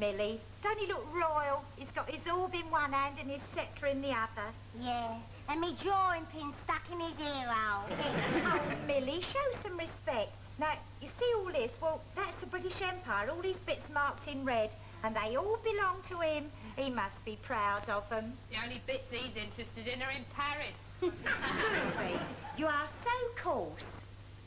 Millie. Don't he look royal? He's got his orb in one hand and his sceptre in the other. Yeah, and me drawing pin stuck in his ear hole. Oh, Millie, show some respect. Now, you see all this? Well, that's the British Empire, all these bits marked in red, and they all belong to him. He must be proud of them. The only bits he's interested in are in Paris. Ruby, you are so coarse.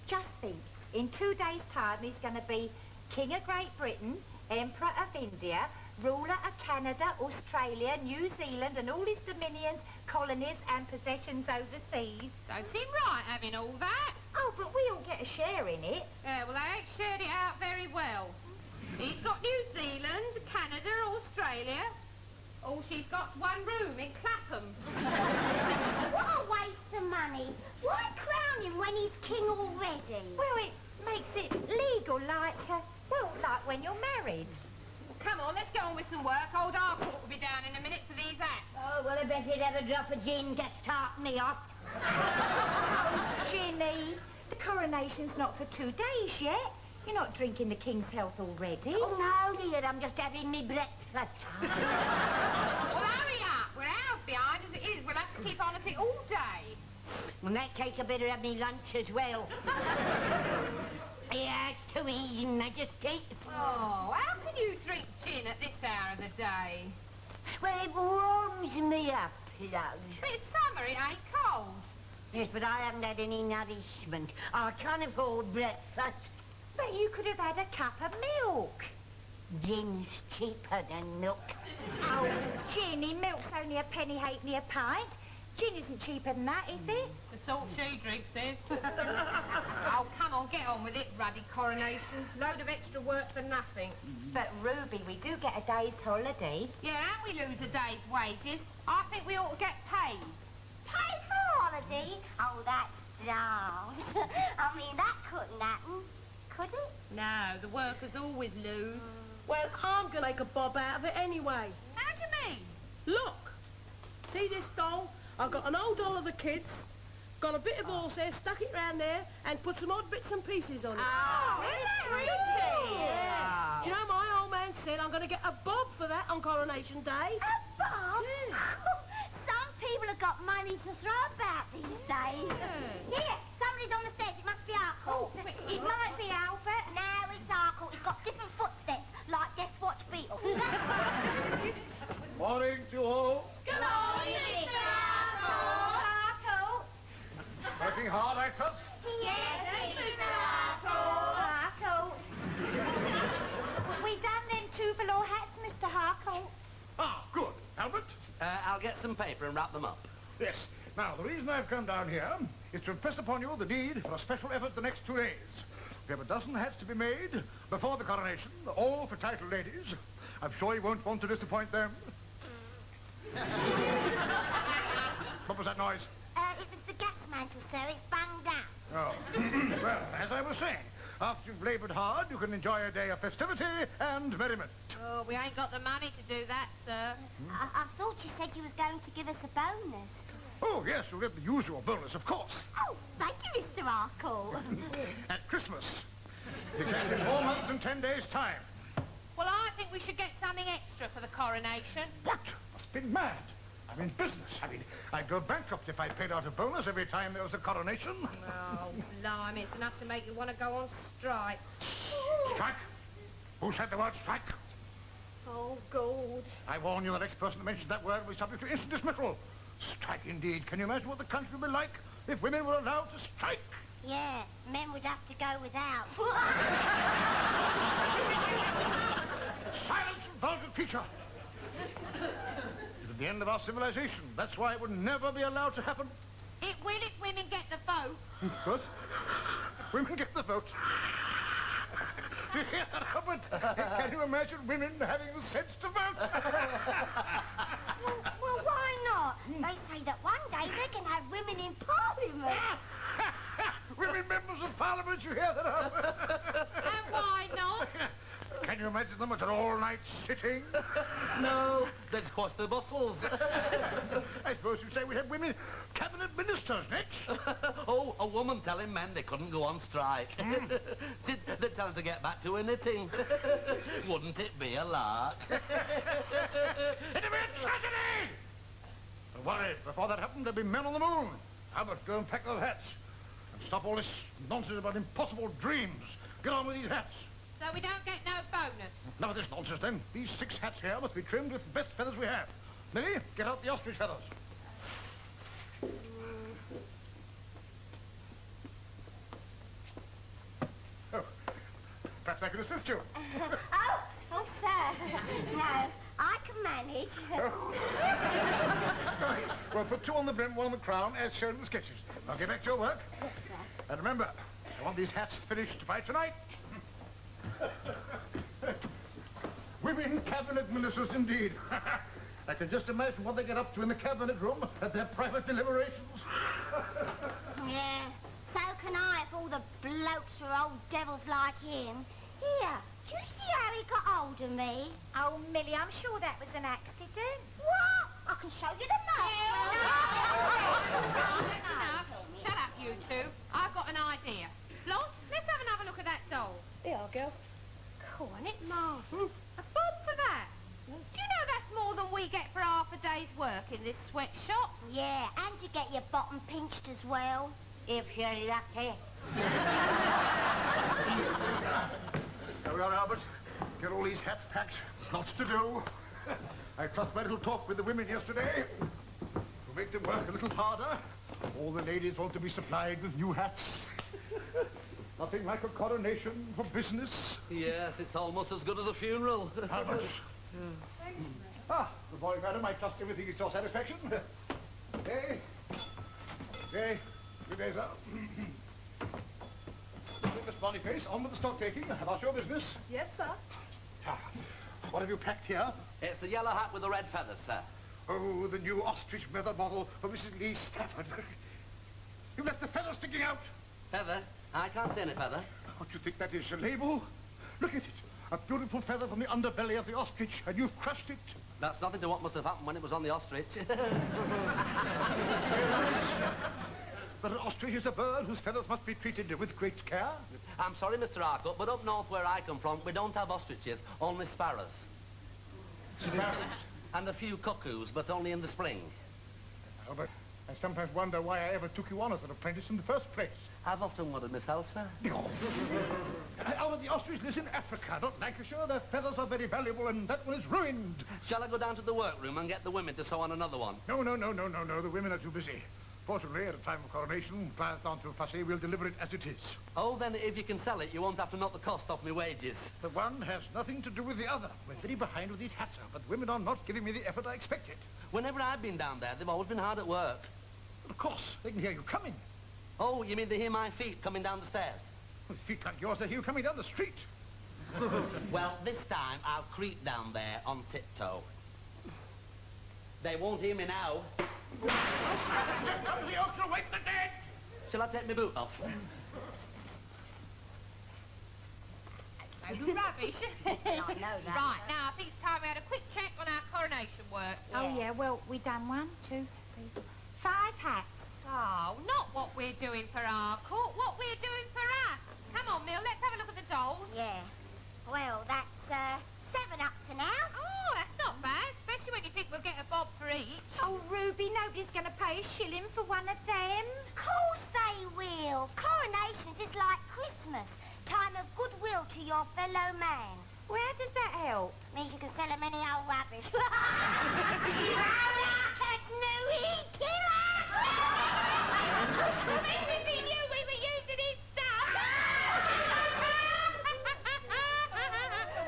Just think, in 2 days' time he's going to be King of Great Britain, Emperor of India, ruler of Canada, Australia, New Zealand and all his dominions, colonies and possessions overseas. Don't seem right having all that. Oh, but we all get a share in it. Yeah, well, they ain't shared it out very well. He's got New Zealand, Canada, Australia. All she's got's one room in Clapham. What a waste of money. Why crown him when he's king already? Well, it makes it legal like, well, like when you're married. Come on, let's get on with some work. Old Harcourt will be down in a minute for these acts. Oh, well, I bet he'd have a drop of gin to start me off. Ginny, the coronation's not for 2 days yet. You're not drinking the King's health already. Oh, no, dear, I'm just having me breakfast. Well, hurry up. We're hours behind as it is. We'll have to keep on at it all day. In that case, I better have me lunch as well. Yeah, it's too easy, Majesty. Oh, how can you drink gin at this hour of the day? Well, it warms me up, love. But it's summer, it ain't cold. Yes, but I haven't had any nourishment. I can't afford breakfast. But you could have had a cup of milk. Gin's cheaper than milk. Oh, Ginny, milk's only a penny halfpenny a pint. Gin isn't cheaper than that, is it? The salt she drinks is. Oh, come on, get on with it, ruddy Coronation. Load of extra work for nothing. But, Ruby, we do get a day's holiday. Yeah, and we lose a day's wages. I think we ought to get paid. Pay for holiday? Oh, that's daft. I mean, that couldn't happen, could it? No, the workers always lose. Well, I'm going to make a bob out of it anyway. How do you mean? Look! See this doll? I've got an old doll of the kids, got a bit of horsehair, stuck it round there, and put some odd bits and pieces on it. Oh, isn't that really? Yeah. Do you know, my old man said I'm going to get a bob for that on Coronation Day. A bob? Yeah. Some people have got money to throw about these days. Here, somebody's on the stairs. It must be Harcourt. It might be Albert. No, it's Harcourt. He's got different footsteps, like Death Watch Beetle. Morning to you all. Good morning, Mr. Harcourt. Working hard, I trust? Yes, Mr. Harcourt. Harcourt. We done them 2 velour hats, Mr. Harcourt. Ah, good. Albert? I'll get some paper and wrap them up. Yes. Now, the reason I've come down here is to impress upon you the need for a special effort the next 2 days. We have a dozen hats to be made before the coronation, all for titled ladies. I'm sure you won't want to disappoint them. What was that noise? It was the gas mantle, sir. It's banged out. Oh. Well, as I was saying, after you've laboured hard, you can enjoy a day of festivity and merriment. Oh, we ain't got the money to do that, sir. I thought you said you was going to give us a bonus. Oh, yes, you'll get the usual bonus, of course. Oh, thank you, Mr. Harcourt. At Christmas. Exactly 4 months and 10 days' time. Well, I think we should get something extra for the coronation. What? Must be mad. I'm in business. I mean, I'd go bankrupt if I paid out a bonus every time there was a coronation. Oh, blimey, it's enough to make you want to go on strike. Strike? Who said the word strike? Oh, good. I warn you, the next person that mentions that word will be subject to instant dismissal. Strike indeed. Can you imagine what the country would be like if women were allowed to strike? Yeah, men would have to go without. Silence, you vulgar creature! It's the end of our civilization. That's why it would never be allowed to happen. It will if women get the vote. What? Women get the vote. Do you hear that, Albert? Can you imagine women having the sense to vote? Well, why not? They say that one day they can have women in Parliament. Women members of Parliament, you hear that, Albert? And why not? Can Can you imagine them at an all-night sitting? No, they'd squash the bustles. I suppose you'd say we had women cabinet ministers next. Oh, a woman telling men they couldn't go on strike. They'd tell them to get back to her knitting. Wouldn't it be a lark? It'd be a tragedy! Don't worry, before that happened, there'd be men on the moon. Albert, go and pack those hats. And stop all this nonsense about impossible dreams. Get on with these hats. So we don't get no bonus. None of this nonsense, then. These 6 hats here must be trimmed with the best feathers we have. Millie, get out the ostrich feathers. Oh, perhaps I can assist you. Oh, sir. No, I can manage. Right. Well, put 2 on the brim, 1 on the crown, as shown in the sketches. Now get back to your work. Yes, sir. And remember, I want these hats finished by tonight. Women cabinet ministers, indeed. I can just imagine what they get up to in the cabinet room at their private deliberations. Yeah, so can I if all the blokes are old devils like him. Here, do you see how he got hold of me? Oh, Millie, I'm sure that was an accident. What? I can show you the That's enough. Shut up, you two. I've got an idea. Floss, let's have another look at that doll. Here, girl. Cool, isn't it marvellous? A bob for that. Do you know that's more than we get for half a day's work in this sweatshop? Yeah, and you get your bottom pinched as well. If you're lucky. There we are, Albert. Get all these hats packed. Lots to do. I trust my little talk with the women yesterday will make them work a little harder. All the ladies want to be supplied with new hats. Nothing like a coronation for business. Yes, it's almost as good as a funeral. Albert. Good morning, madam. I trust everything is to your satisfaction. Okay. Okay. Good day, sir. Miss Boniface, on with the stock taking. About your business. Yes, sir. What have you packed here? It's the yellow hat with the red feathers, sir. Oh, the new ostrich feather model for Mrs. Lee Stafford. You left the feather sticking out. Feather? I can't see any feather. What do you think that is, a label? Look at it. A beautiful feather from the underbelly of the ostrich, and you've crushed it. That's nothing to what must have happened when it was on the ostrich. But an ostrich is a bird whose feathers must be treated with great care. I'm sorry, Mr. Arcutt, but up north where I come from, we don't have ostriches, only sparrows. Sparrows. And a few cuckoos, but only in the spring. Oh, but I sometimes wonder why I ever took you on as an apprentice in the first place. I've often wondered myself, sir. Albert, the ostrich lives in Africa, not Lancashire. Their feathers are very valuable, and that one is ruined. Shall I go down to the workroom and get the women to sew on another one? No. The women are too busy. Fortunately, at a time of coronation, clients aren't too fussy. We'll deliver it as it is. Oh, then if you can sell it, you won't have to knock the cost off me wages. The one has nothing to do with the other. We're very behind with these hats, sir, but the women are not giving me the effort I expected. Whenever I've been down there, they've always been hard at work. But of course, they can hear you coming. Oh, you mean they hear my feet coming down the stairs? With feet like yours, they hear you coming down the street. Well, this time I'll creep down there on tiptoe. They won't hear me now. Come to the oak to wake the dead! Shall I take my boot off? Rubbish. I know that. Right, now I think it's time we had a quick check on our coronation work. Oh, yeah, well, we done 1, 2, 3, 4, 5 hats. Oh, not what we're doing for our court, what we're doing for us. Come on, Mill, let's have a look at the dolls. Yeah. Well, that's 7 up to now. Oh, that's not bad, especially when you think we'll get a bob for each. Oh, Ruby, nobody's going to pay a shilling for one of them. Of course they will. Coronations is like Christmas. Time of goodwill to your fellow man. Well, how does that help? Means you can sell him any old rubbish. Well, this if he knew we were using his stuff.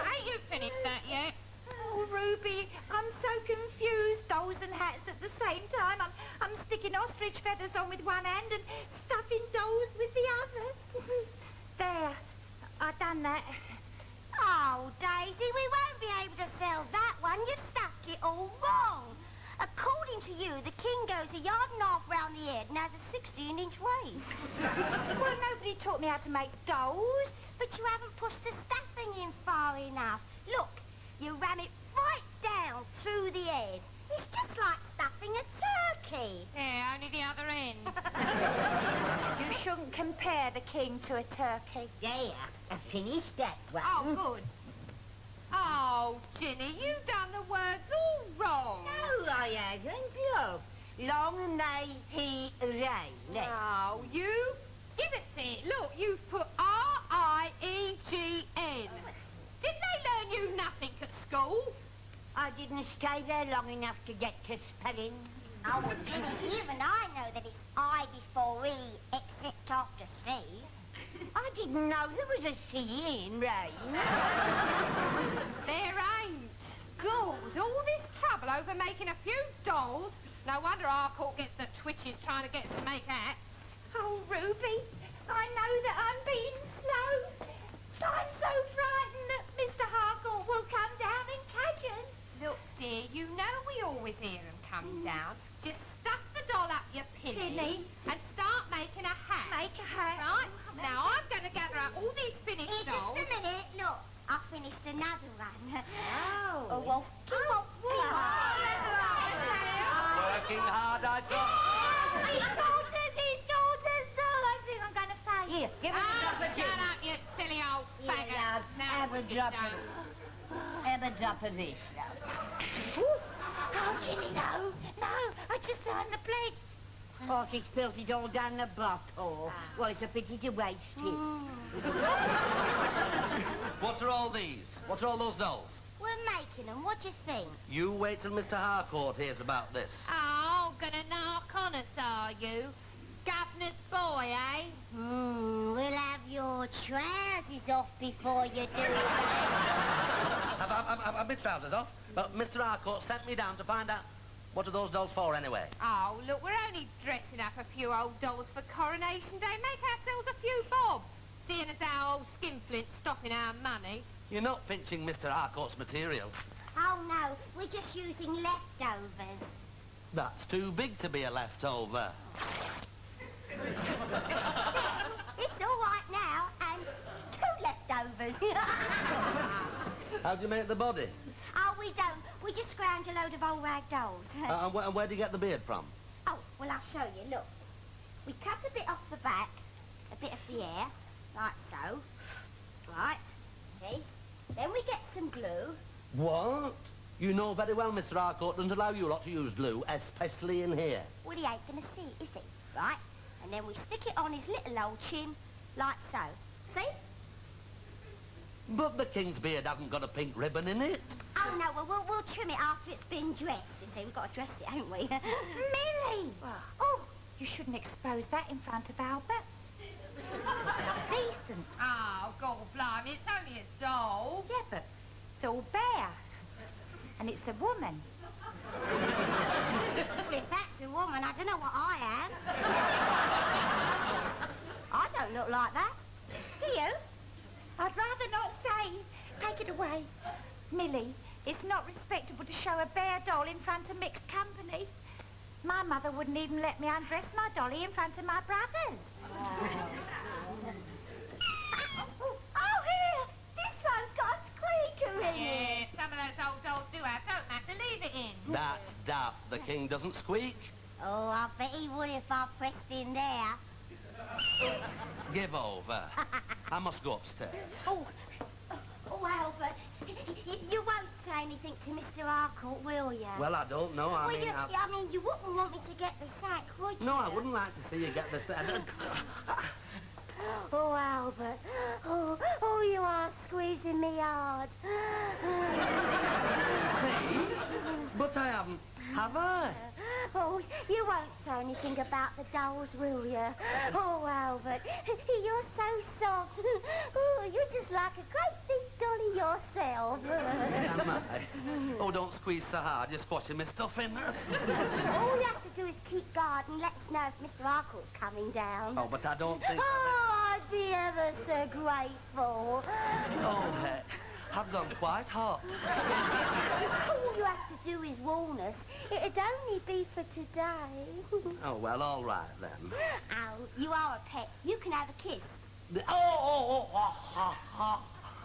Ain't you finished that yet? Oh, Ruby, I'm so confused. Dolls and hats at the same time. I'm sticking ostrich feathers on with one hand and stuffing dolls with the other. There, I've done that. Oh, Daisy, we won't be able to sell that one. You've stuffed it all wrong. According to you, the king goes a yard and a half round the head and has a 16-inch waist. Well, nobody taught me how to make dolls. But you haven't pushed the stuffing in far enough. Look, you ram it right down through the head. It's just like stuffing a turkey. Yeah, only the other end. You shouldn't compare the king to a turkey. There, I finished that one. Oh, good. Oh, Ginny, you've done the words all wrong. No, I haven't, love. Long may he reign. Oh, you? Give it to it. Look, you've put R-I-E-G-N. Didn't they learn you nothing at school? I didn't stay there long enough to get to spelling. Oh, well, Ginny, even I know that it's I before E, except after C. I didn't know there was a C in rain. There ain't. Good. All this trouble over making a few dolls. No wonder Harcourt gets the twitches trying to get us to make acts. Oh, Ruby, I know that I'm being slow. I'm so frightened that Mr. Harcourt will come down and catch us. Look, dear, you know we always hear him coming down. Just stuff the doll up your pinny and start making a hat. Make a hat. Right? Now I'm going to gather up all these finished Here, dolls. just a minute. Look, I finished another one. Oh. Well, keep on. Working hard, I thought. His daughter's doll. I think I'm going to faint. Here, give me a drop of Shut up, you silly old Here, faggot. love, Now have a you drop don't. Have a drop of this, love. Oh, Ginny, no. No, I just signed the pledge. Oh, she spilt it all down the bottle. Well, it's a pity to waste it. What are all these? What are all those dolls? We're making them. What do you think? You wait till Mr. Harcourt hears about this. Oh, gonna knock on us, are you? Governor's boy, eh? We'll have your trousers off before you do it. I've my trousers off, but Mr. Harcourt sent me down to find out what are those dolls for anyway. Oh, look, we're only dressing up a few old dolls for Coronation Day. Make ourselves a few bob. Seeing as our old skinflint's stopping our money. You're not pinching Mr. Harcourt's material. Oh, no. We're just using leftovers. That's too big to be a leftover. It's all right now, and 2 leftovers. How do you make the body? Oh, we don't. We just scrounge a load of old rag dolls. And where do you get the beard from? Oh, well, I'll show you. Look. We cut a bit off the back, a bit of the hair, like so. Right. See? Then we get some glue. What? You know very well Mr. Harcourt doesn't allow you lot to use glue, especially in here. Well, he ain't gonna see, is he? Right? And then we stick it on his little old chin, like so. See? But the king's beard hasn't got a pink ribbon in it. Oh, no, well, we'll trim it after it's been dressed. You see, we've got to dress it, haven't we? Millie! Oh, you shouldn't expose that in front of Albert. Not decent. Oh, God, blimey, it's only a doll. Yeah, but it's all bare. And it's a woman. Well, if that's a woman, I don't know what I am. I don't look like that. Do you? I'd rather not say. Take it away. Millie, it's not respectable to show a bare doll in front of mixed company. My mother wouldn't even let me undress my dolly in front of my brothers. Oh, here! This one's got a squeaker in Yeah, it. some of those old dolls do have, don't they? So leave it in. That's daft. The king doesn't squeak. Oh, I bet he would if I pressed in there. Give over. I must go upstairs. Oh, Albert, you won't say anything to Mr. Harcourt, will you? Well, I don't know. I mean, you wouldn't want me to get the sack, would you? No, I wouldn't like to see you get this. Oh, Albert. Oh, you are squeezing me hard. Me? But I haven't. Have I? Oh, you won't say anything about the dolls, will you? Oh, Albert, you're so soft. Oh, you're just like a great big dolly yourself. Am I? Oh, don't squeeze so hard. You're squashing my stuff in there. All you have to do is keep guard and let us know if Mr. Harcourt's coming down. Oh, but I don't think... Oh, I'd be ever so grateful. Oh, heck. have gone quite hot. All you have to do is warn us. It'd only be for today. Oh, well, all right, then. Oh, you are a pet. You can have a kiss.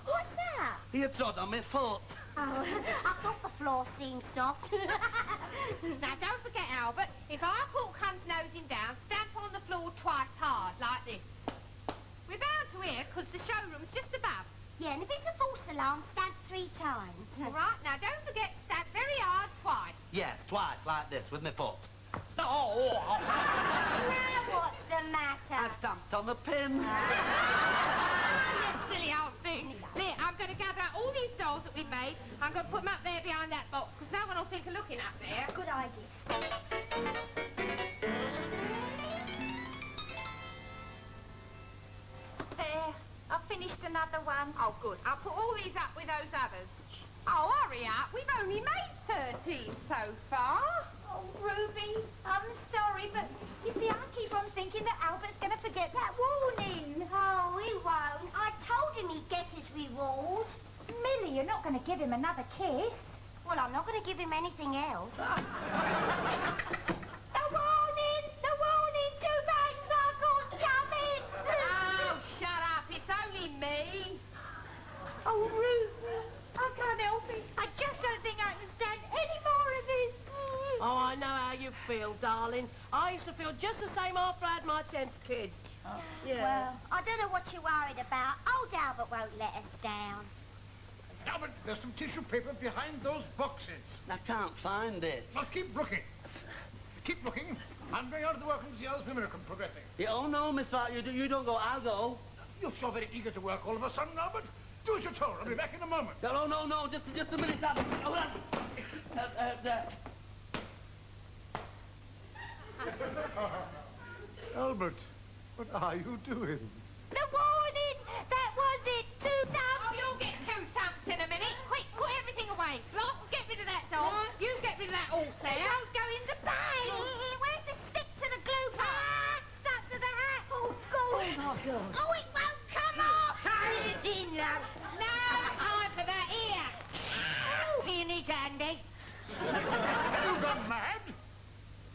What's that? You trod on my foot. Oh, I thought the floor seemed soft. Now, don't forget, Albert, if our cook comes nosing down, stamp on the floor twice hard, like this. We're bound to hear, because the showroom's just above. Yeah, and if it's a false alarm, stamp 3 times. All right, now don't forget to stamp very hard twice. Yes, twice, like this, with my foot. Now what's the matter? I stamped on the pin. You silly old thing. Leah, I'm going to gather out all these dolls that we've made. I'm going to put them up there behind that box, because no one will think of looking up there. Good idea. There, I've finished another one. Oh, good. I'll put all these up with those others. Oh, hurry up. We've only made 13 so far. Oh, Ruby, I'm sorry, but you see, I keep on thinking that Albert's going to forget that warning. Oh, he won't. I told him he'd get his reward. Millie, you're not going to give him another kiss. Well, I'm not going to give him anything else. The warning! The warning! 2 bags are coming! Oh, shut up. It's only me. Oh, Ruby, I can't help it. I just don't think I can stand any more of this. Oh, I know how you feel, darling. I used to feel just the same after I had my 10th kid. Yeah. Well, I don't know what you're worried about. Old Albert won't let us down. Albert, there's some tissue paper behind those boxes. I can't find it. Now keep looking. Keep looking. I'm going out of the work and see how this miracle progressing. Yeah, oh, no, Miss Fart, you don't go, I'll go. You're so very eager to work all of a sudden, Albert. Do as you're told. I'll be back in a moment. No, just a minute, Albert. Hold on. Albert, what are you doing? The warning! That was it! 2 Oh, thumbs! you'll get 2 thumps in a minute. Quick, put everything away. Lock, get rid of that doll. You get rid of that all It set. won't go in the bag! Where's the stick to the glue gun? Stuck to the hat! Oh, God! Oh, it won't come off! Hold it in, love! No, time for that here. Peony dandy. Have you gone mad?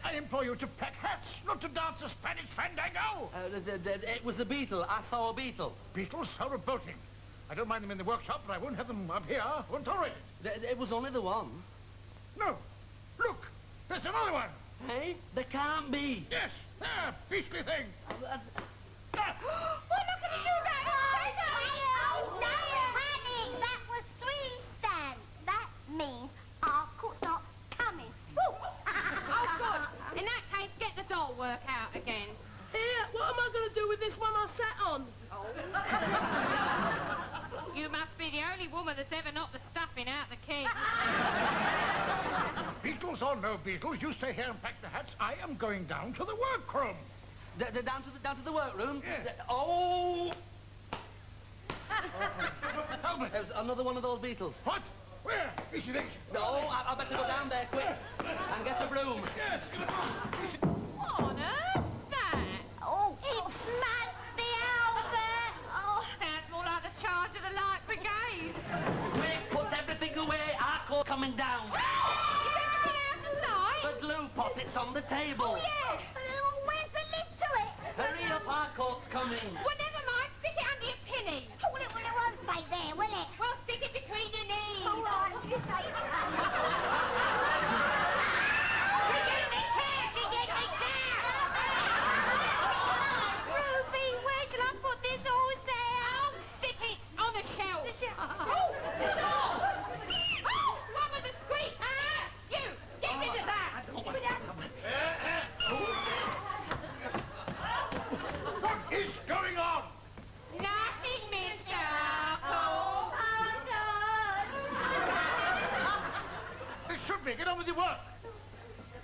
I implore you to pack hats, not to dance a Spanish fandango. It was a beetle. I saw a beetle. Beetles? How revolting. I don't mind them in the workshop, but I won't have them up here. I won't tolerate it. It was only the one. No. Look, there's another one. Hey? There can't be. Yes, there, beastly thing. Ah. Well, look at you, man. Oh, no panic! That was 3 stamps. That means our cook's not coming. Woo. Oh, good. In that case, get the doll work out again. Here, what am I going to do with this one I sat on? Oh. You must be the only woman that's ever knocked the stuffing out the king. Beetles or no beetles, you stay here and pack the hats. I am going down to the workroom. Down to the workroom? Yes. Oh! Albert. There's another one of those beetles. What? Where? Easy things. No, I better go down there quick and get a broom. Yes. What on earth's that? Oh, it must be Albert. Oh, sounds more like the charge of the Light Brigade. Quick, put everything away. Our court coming down. Is everything out of sight? The glue pot, it's on the table. Yes. Where's the lid to it? Hurry up, our court's coming. Well, never mind. Stick it under your pinny. Oh, well, it won't stay there, will it? Well, stick it between your knees. All right, you say Ruby, where shall I put this horse Oh, stick it on the shelf. Oh, the door. Oh, one with the squeak. You, get rid of that. What is going on? Nothing, Mr. Apple. This should be. Get on with your work.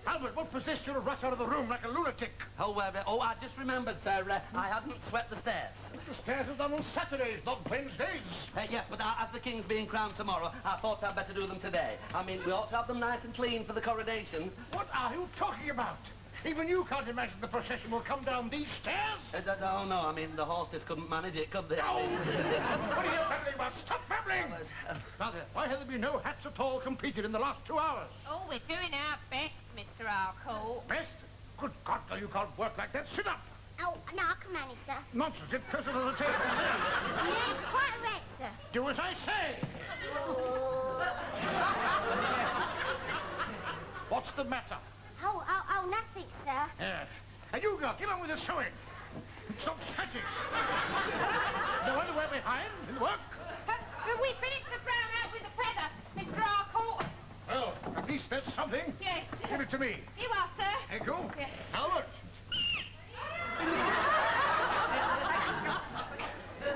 Albert, what possessed you to rush out of the room like a lunatic? Oh, I just remembered, sir. I hadn't swept the stairs. The stairs are done on Saturdays, not Wednesdays. Yes, but as the king's being crowned tomorrow, I thought I'd better do them today. I mean, we ought to have them nice and clean for the coronation. What are you talking about? Even you can't imagine the procession will come down these stairs? Oh, no, I mean, the horses couldn't manage it, could they? No! What are you babbling about? Stop babbling! Now then, why have there been no hats at all competed in the last 2 hours? Oh, we're doing our best, Mr. Harcourt. Best? Good God, no, you can't work like that. Sit up! Oh, no, I can manage, sir. Nonsense, it's closer to the table. Yes, quite right, sir. Do as I say! What's the matter? Oh, nothing, sir. Yes. And you girl, get on with the sewing. Stop stretching. No underwear behind in the work? Have we finished the brown out with the feather, Mr. Harcourt? Well, at least there's something. Yes. Give it to me. You are, sir. Thank you. Yes. Albert.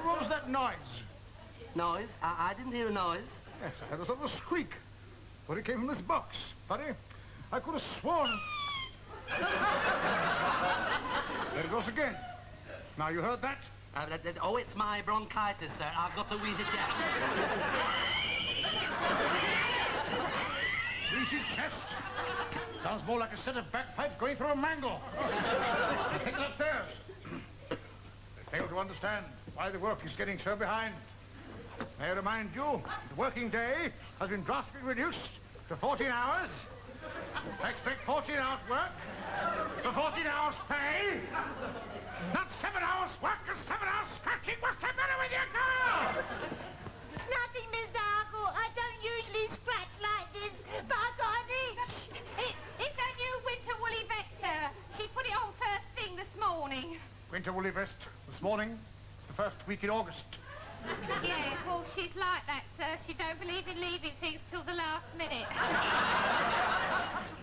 What was that noise? Noise? I didn't hear a noise. Yes, I heard a sort of squeak. But it came from this box. Funny. I could have sworn. There it goes again. Now, you heard that? Oh, it's my bronchitis, sir. I've got a wheezy chest. Wheezy chest? Sounds more like a set of bagpipes going through a mangle. Take it upstairs. They fail to understand why the work is getting so behind. May I remind you, the working day has been drastically reduced to 14 hours. I expect 14 hours work for 14 hours pay. Not 7 hours work and 7 hours scratching. What's the matter with you, girl? Nothing, Mr. Harcourt. I don't usually scratch like this, but I got an itch. It's a new winter woolly vest, sir. She put it on first thing this morning. Winter woolly vest this morning. It's the first week in August. Yes, well, she's like that, sir. She don't believe in leaving things till the last minute.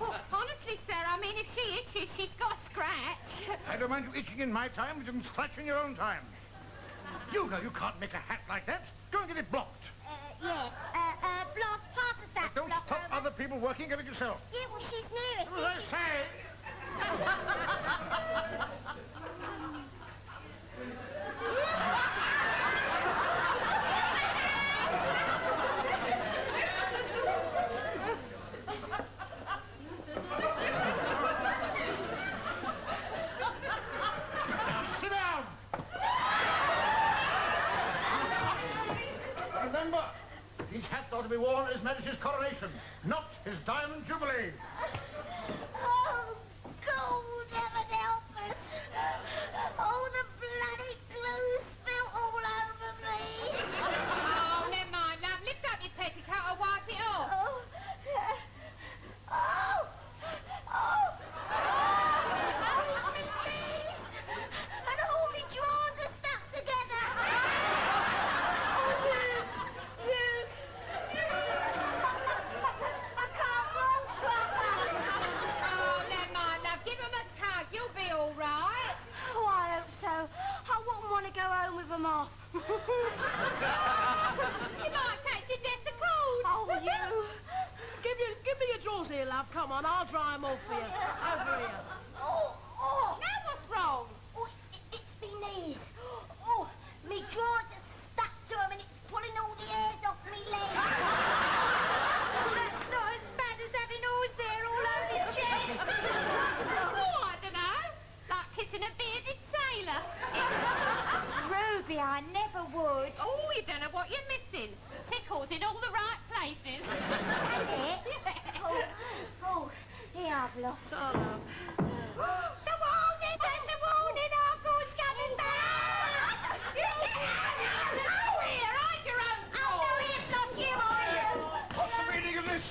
Well, honestly, sir, I mean, if she itches, she's got a scratch. I don't mind you itching in my time, but you can scratch in your own time. You know you can't make a hat like that. Go and get it blocked. Yes. Bloss, pass us that But don't block stop over. other people working, get it yourself. Yeah, well, she's nearest. What did I say? Now sit down. Remember, these hats ought to be worn at His Majesty's coronation, not his diamond jubilee. Oh, God, heaven help us. Oh, the bloody glue spilt all over me. Oh, never mind, love. Lift up your petticoat, I'll wipe it off. Oh, oh, oh, oh, it's me knees. And all my drawers are stuck together. Oh, I can't walk proper. Oh, never mind, love. Give him a tug. You'll be all right. Oh, I hope so. I wouldn't want to go home with them off. You might catch your death of cold. Oh, you. Give me your drawers here, love. Come on, I'll dry them all for you. Over here. Oh. Now what's wrong? Oh, it's me knees. Oh, me drawers are stuck to them and it's pulling all the hairs off me legs. That's not as bad as having horse hair all over your chest. Oh, I don't know. Like kissing a bearded sailor. Ruby, I never would. Oh, you don't know what you're missing. Tickles in all the right places. Oh, here I've lost. Oh, love. The warning, Harcourt's coming back! Oh, here, hide your own What's the meaning of this?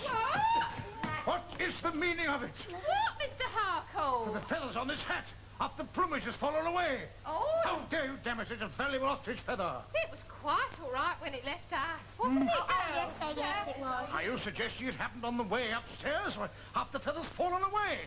What is the meaning of it? What, Mr. Harcourt? The feathers on this hat. Half the plumage has fallen away. Oh, How dare you damage such a valuable ostrich feather? it was quite all right when it left us, wasn't it, Oh, yes, girl? sir, yes, it was. Are you suggesting it happened on the way upstairs? Why, half the feathers fallen away.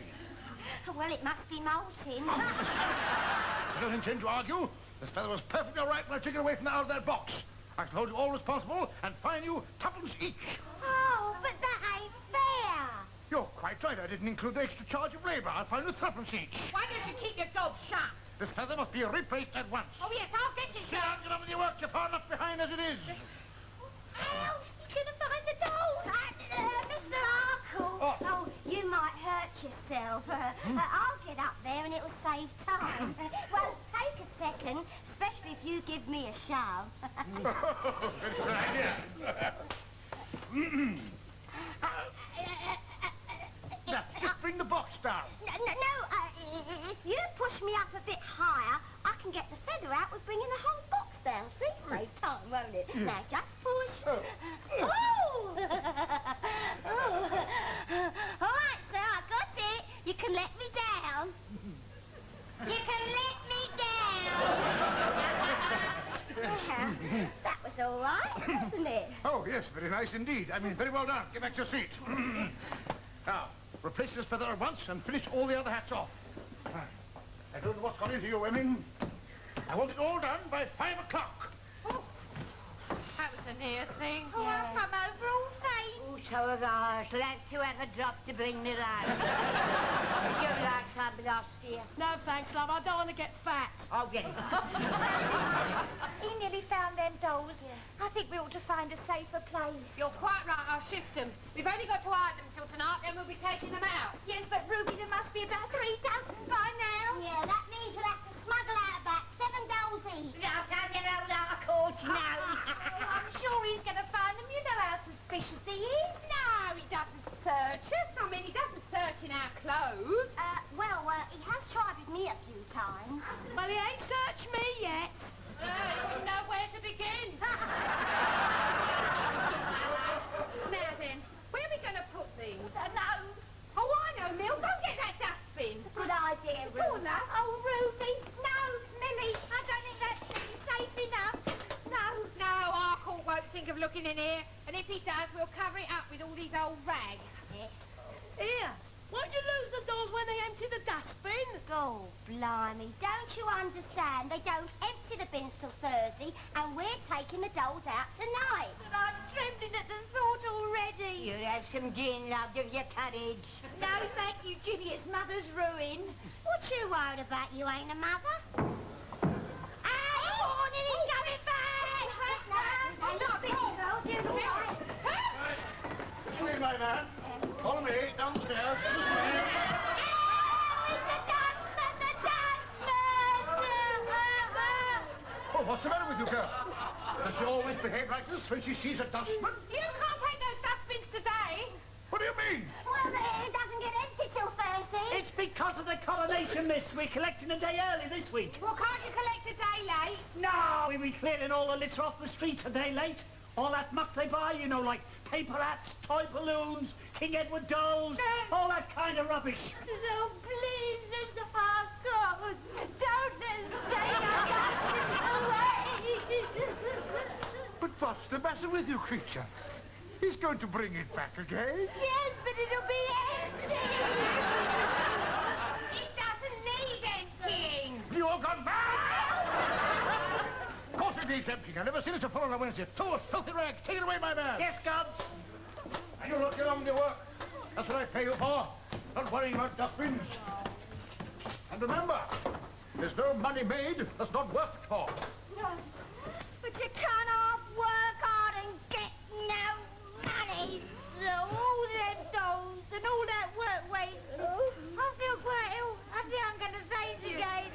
Well, it must be molting. I don't intend to argue. This feather was perfectly all right when I took it away from out of that box. I shall hold you all responsible and fine you twopence each. Oh, but that ain't fair. You're quite right. I didn't include the extra charge of labour. I'll fine you threepence each. Why don't you keep your gob shut? This feather must be replaced at once. Oh, yes, I'll get it. Sit down, get on with your work. You're far enough behind as it is. How you gonna find the gold? Mr. Harcourt. Oh. Oh, you might hurt yourself. I'll get up there and it'll save time. Won't take a second, especially if you give me a shove. Very good idea. Now, just bring the box down. No, if you push me up a bit higher, I can get the feather out with bringing the whole box down. See? Save time, won't it? Now, just push. Oh! All right, sir, I got it. You can let me down. You can let me down. That was all right, wasn't it? Oh, yes, very nice indeed. I mean, very well done. Get back to your seat. Now, replace this feather at once and finish all the other hats off. I don't know what's gone into you women. I want it all done by 5 o'clock. Oh, that was a near thing. Oh, I've come over all faint. Oh, so have I. So that's whoever dropped to bring me round. Would you like some lost here? No, thanks, love. I don't want to get fat. I'll get it. He nearly found them dolls. I think we ought to find a safer place. You're quite right, I'll shift them. We've only got to hide them till tonight, then we'll be taking them out. Yes, but Ruby, there must be about 3 dozen by now. Yeah, that means we'll have to smuggle out about 7 dolls each. I'll tell you no, not a coach now. Oh, I'm sure he's going to find them. You know how suspicious he is. No, he doesn't search us. I mean, he doesn't search in our clothes. He has tried with me a few times. Well, he ain't searched me yet. He wouldn't know where to begin. Now then, where are we going to put these? No. Oh, I know, Mill. Go get that dustbin. Good idea, Ruby. Oh, Ruby. No, Millie. I don't think that's safe enough. No. No, our court won't think of looking in here. And if he does, we'll cover it up with all these old rags. Here, won't you lose the dolls when they empty the dustbin? Oh, blimey. Don't you understand? They don't empty the bins till Thursday, and we're taking the dolls out tonight. But I'm trembling at the thought already. You have some gin, love, give you courage. No, thank you, Ginny. It's Mother's ruin. What you worried about? You ain't a mother. Morning, he's coming back. No, not big girls. You're all right. Swing, my man. Follow me downstairs. Oh, what's the matter with you, girl? Does she always behave like this when she sees a dustman? You can't take those dustbins today. What do you mean? Well, it doesn't get empty till Thursday. It's because of the coronation, miss. We're collecting a day early this week. Well, can't you collect a day late? No, we'll be clearing all the litter off the streets a day late. All that muck they buy, you know, like paper hats, toy balloons, King Edward dolls, all that kind of rubbish. So please, Mr. Harcourt, don't let us take our But what's the matter with you, creature? He's going to bring it back again. Yes, but it'll be empty. It doesn't need emptying. You all gone mad? Of course it needs emptying. I've never seen it so full on a Wednesday. Throw filthy rags. Take it away, my man. Yes, Gubs. And you look get on with your work. That's what I pay you for. Not worrying about dustbins. And remember, there's no money made that's not worked for. But you can't half work hard and get no money. So all them dolls and all that work wasteful. I feel quite ill. I think I'm going to faint again.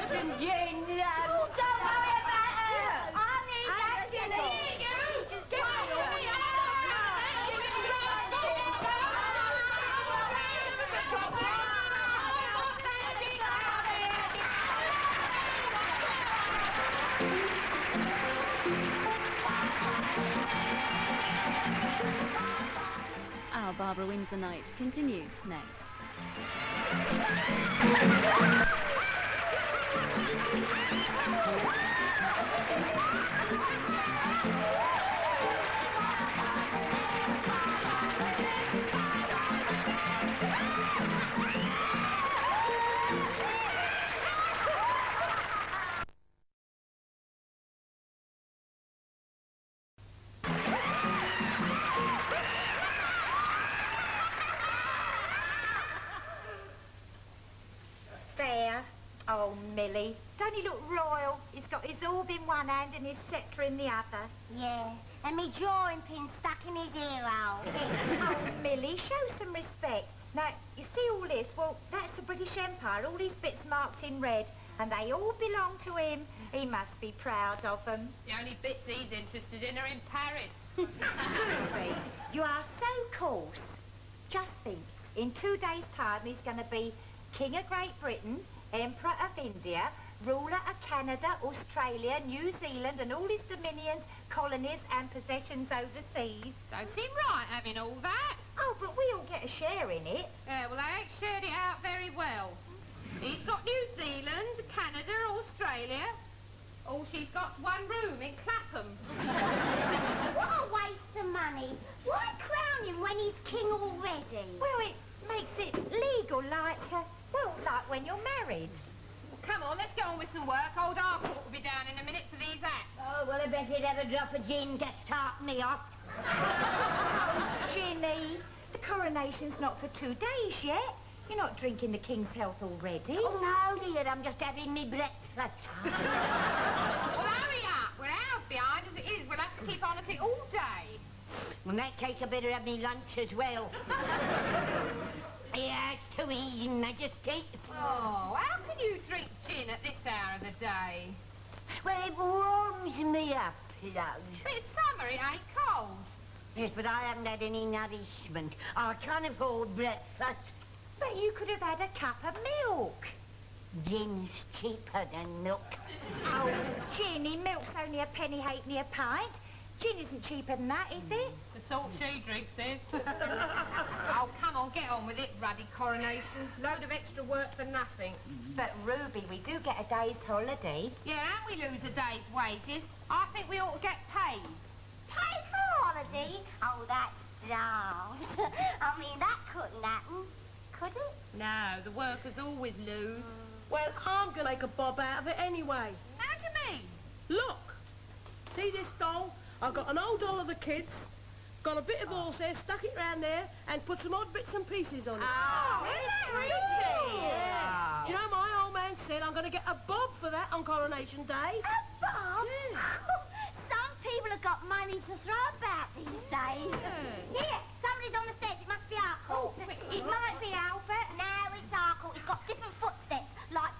Some gin, love. Oh, don't worry about her. I need that Ginny. Just get out of here. Our Barbara Windsor night continues next. There. Oh, Millie. Don't he look royal? He's got his orb in one hand and his sceptre in the other. Yeah, and me drawing pin stuck in his ear hole. Oh, Millie, show some respect. Now, you see all this? Well, that's the British Empire. All these bits marked in red. And they all belong to him. He must be proud of them. The only bits he's interested in are in Paris. Ruby, you are so coarse. Just think, in 2 days' time he's going to be King of Great Britain, Emperor of India, ruler of Canada, Australia, New Zealand and all his dominions, colonies and possessions overseas. Don't seem right having all that. Oh, but we all get a share in it. Yeah, well, they ain't shared it out very well. He's got New Zealand, Canada, Australia. Oh, she's got one room in Clapham. What a waste of money. Why crown him when he's king already? Well, it makes it legal like, like when you're married. Well, come on, let's get on with some work. Old Harcourt will be down in a minute for these acts. Oh, well, I bet he'd have a drop of gin to start me off. Ginny, the coronation's not for 2 days yet. You're not drinking the King's health already. Oh, no, dear, I'm just having me breakfast. Well, hurry up. We're hours behind as it is. We'll have to keep on at it all day. In that case, I better have me lunch as well. Yeah, it's too easy, Majesty. Oh, how can you drink gin at this hour of the day? Well, it warms me up, love. But it's summer, it ain't cold. Yes, but I haven't had any nourishment. I can't afford breakfast. But you could have had a cup of milk. Gin's cheaper than milk. Oh, Ginny, milk's only a penny halfpenny a pint. Gin isn't cheaper than that, is it? The sort she drinks is. Oh, come on, get on with it, ruddy Coronation. Load of extra work for nothing. But, Ruby, we do get a day's holiday. Yeah, and we lose a day's wages. I think we ought to get paid. Pay for holiday? Oh, that's daft. I mean, that couldn't happen, could it? No, the workers always lose. Well, I'm going to make a bob out of it anyway. How do you mean? Look! See this doll? I've got an old doll of the kids, got a bit of horsehair, stuck it round there, and put some odd bits and pieces on it. Oh, really? Yeah. Do you know, my old man said I'm going to get a bob for that on Coronation Day. A bob? Some people have got money to throw about these days. Here, somebody's on the stairs. It must be Harcourt. It might be Albert. No, it's Harcourt. It's got different footsteps, like